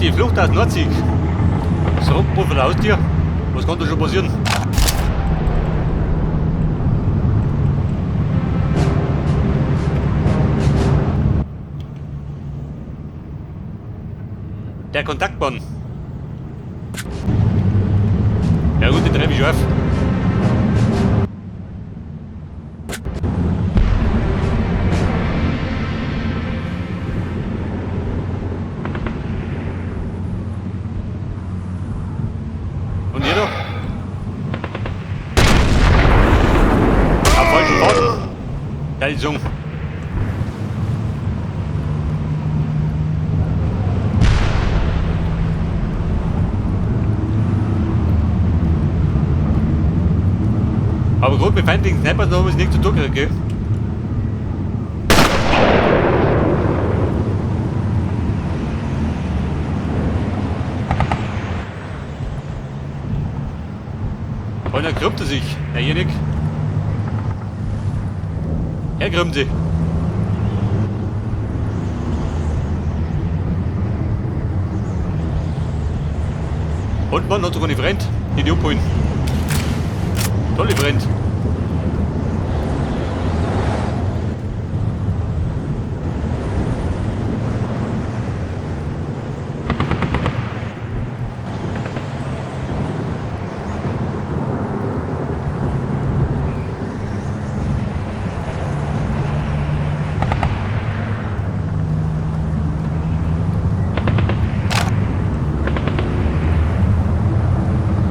die Flucht aus Nordzig. So, Rückbruch von der Haustür. Was kann da schon passieren? Der Kontaktmann. Ja gut, den treffe ich auf. Und jeder? Am falschen Faden. Teilsung. Aber gut, mit feindlichen Snipers haben wir es nicht zu tun gekriegt, gell? Und dann krümmt er sich, derjenige. Er krümmt sich. Und man hat sogar eine Freund, die abholen. Tolle Freund.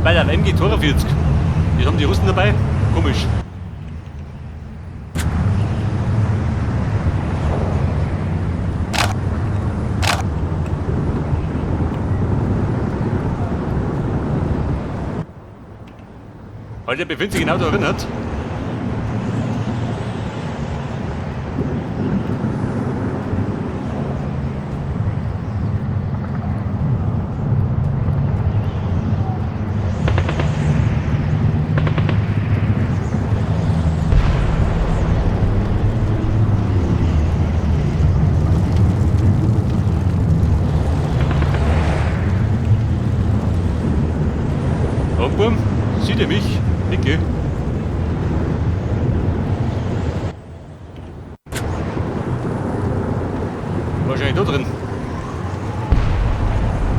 Bei der MG 42. Jetzt haben die Russen dabei. Komisch. Weil der befindet sich genau da drin. Hat. Und bumm, sieht er mich? Nicke. Wahrscheinlich da drin.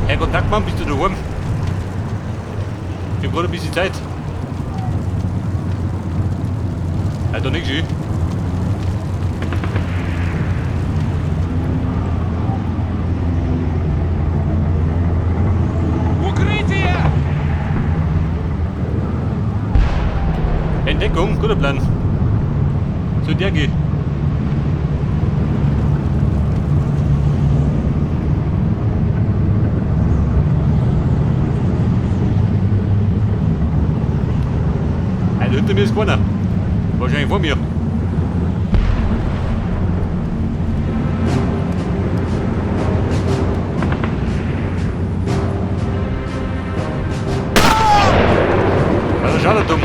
Herr Kontaktmann, bist du daheim? Ich hab gerade ein bisschen Zeit. Hat doch nichts schön. Entdeckung, guter Plan. Zu der geh. Also hinter mir ist keiner. Wahrscheinlich vor mir. Also schau da dumm.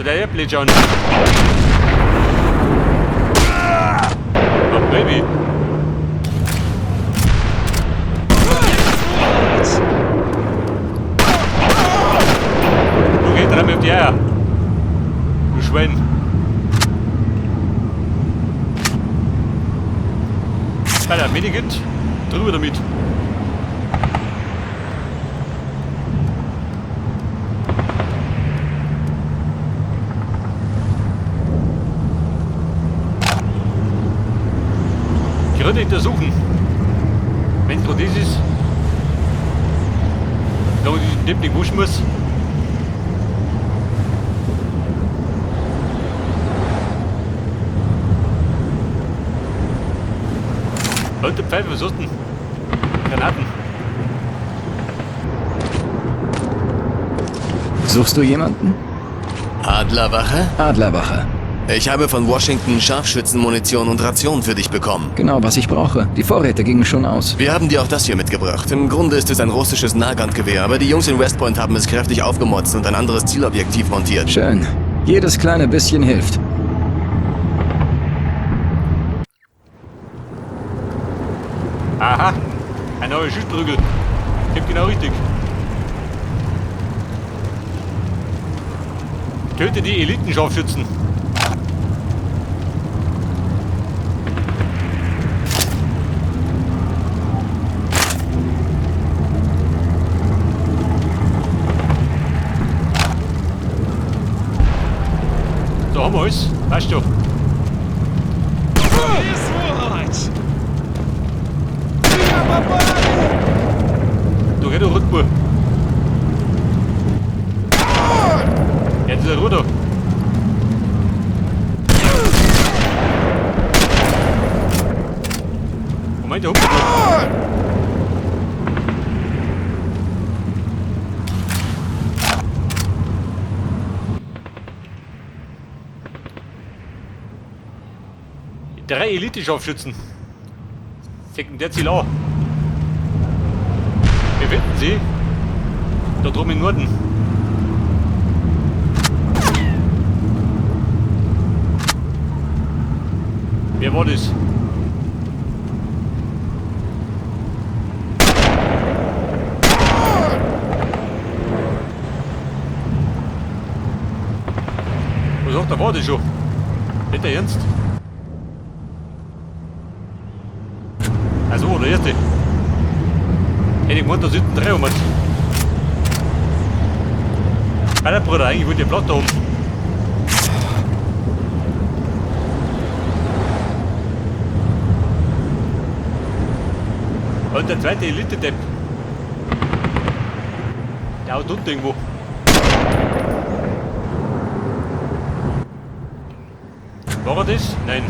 Der Airplane schon. Oh Baby. Du gehst dran mit die Eier. Du Schwein. Alter, Medikit. Drüber damit. Gründe untersuchen. Wenn es gerade das ist, da ich den Tipp nicht wuschen muss. Alte Pfeife, was hast du denn? Granaten. Suchst du jemanden? Adlerwache? Adlerwache. Ich habe von Washington Scharfschützenmunition und Rationen für dich bekommen. Genau, was ich brauche. Die Vorräte gingen schon aus. Wir haben dir auch das hier mitgebracht. Im Grunde ist es ein russisches Nahkampfgewehr, aber die Jungs in West Point haben es kräftig aufgemotzt und ein anderes Zielobjektiv montiert. Schön. Jedes kleine bisschen hilft. Aha. neue Schießprügel. Gibt genau richtig. Töte die Elitenscharfschützen. So haben wir alles. Weißt du. Du geh doch Rückbur. Jetzt ist er runter. Moment, der Hund. Drei Elite-Scharfschützen. Sekundärziel A. Wir finden sie. Da drüben im Norden. Wer war das? Was sagt der, war das schon? Nicht der Ernst? Also, der erste. Hätte ich gemeint, da sind drei um. Alter Bruder, eigentlich wollte ich Blatt da oben. Und der zweite Elite-Depp. Der haut unten irgendwo. War er das? Nein.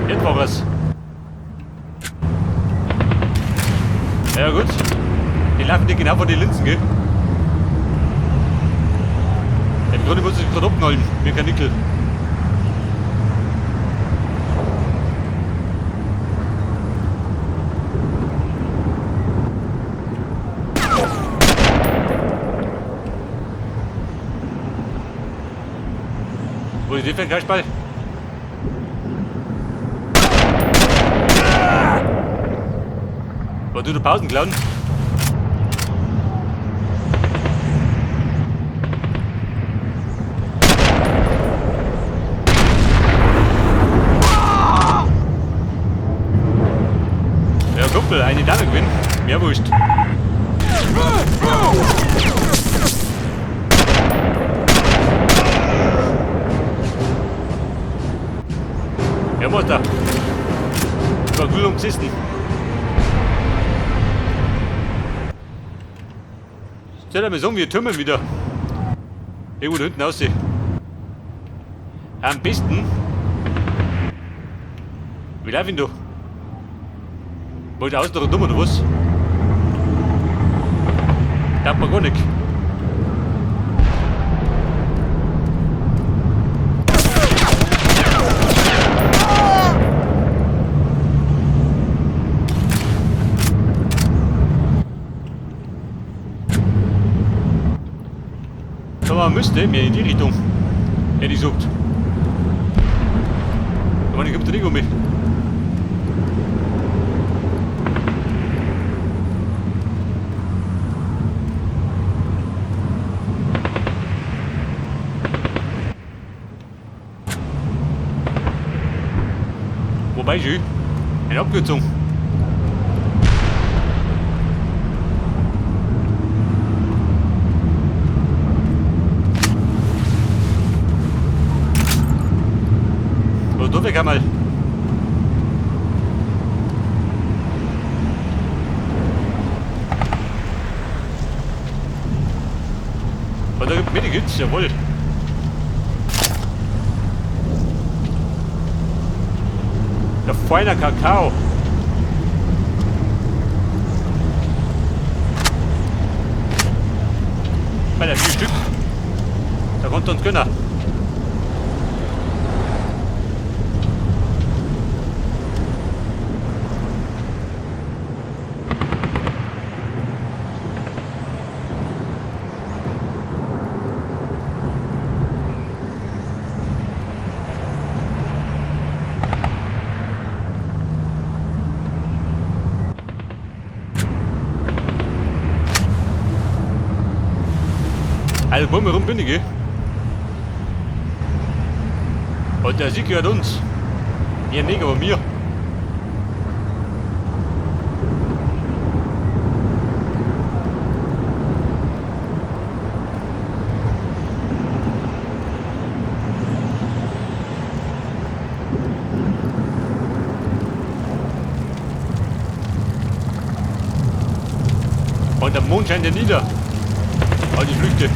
Jetzt war es. Ja gut. Die laufen nicht genau vor die Linsen, gell? Im Grunde muss ich gerade abknallen, wie kein Nickel. Wo ist die für ein Geistball? War du der Pausenclown? Ja, Kumpel, eine Dame gewinnen. Mir wurscht. Ja, Mutter. Ich war gut umgesessen. Soll er mir sagen, wir türmen wieder. Irgendwo da hinten aussehen. Am besten. Wie laufe ich denn da? Wollt ihr außen dumm oder was? Darf man gar nicht. Aber man müsste mehr in die Richtung. Hätte ich gesagt. Aber ich kommt der nicht um mich. Wobei, schön. Eine Abkürzung. Da weg einmal. Und da gibt es Medikits, jawohl. Der feiner Kakao. Bei der 4 Stück. Da kommt uns Gönner. den Baum herum bin ich, gell? Und der Sieg gehört uns. Ihr nicht, aber mir. Und der Mond scheint ja nieder. All die Flüchte.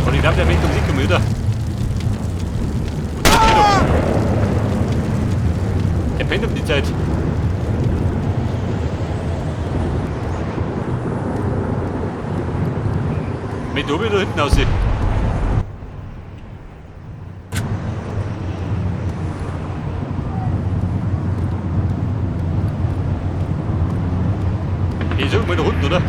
Und ich glaube, der Weg um 7 Kilometer. Und das geht doch. Er pennt um die Zeit. Mit oben oder hinten aussehen. Hier ist irgendwo da unten, oder?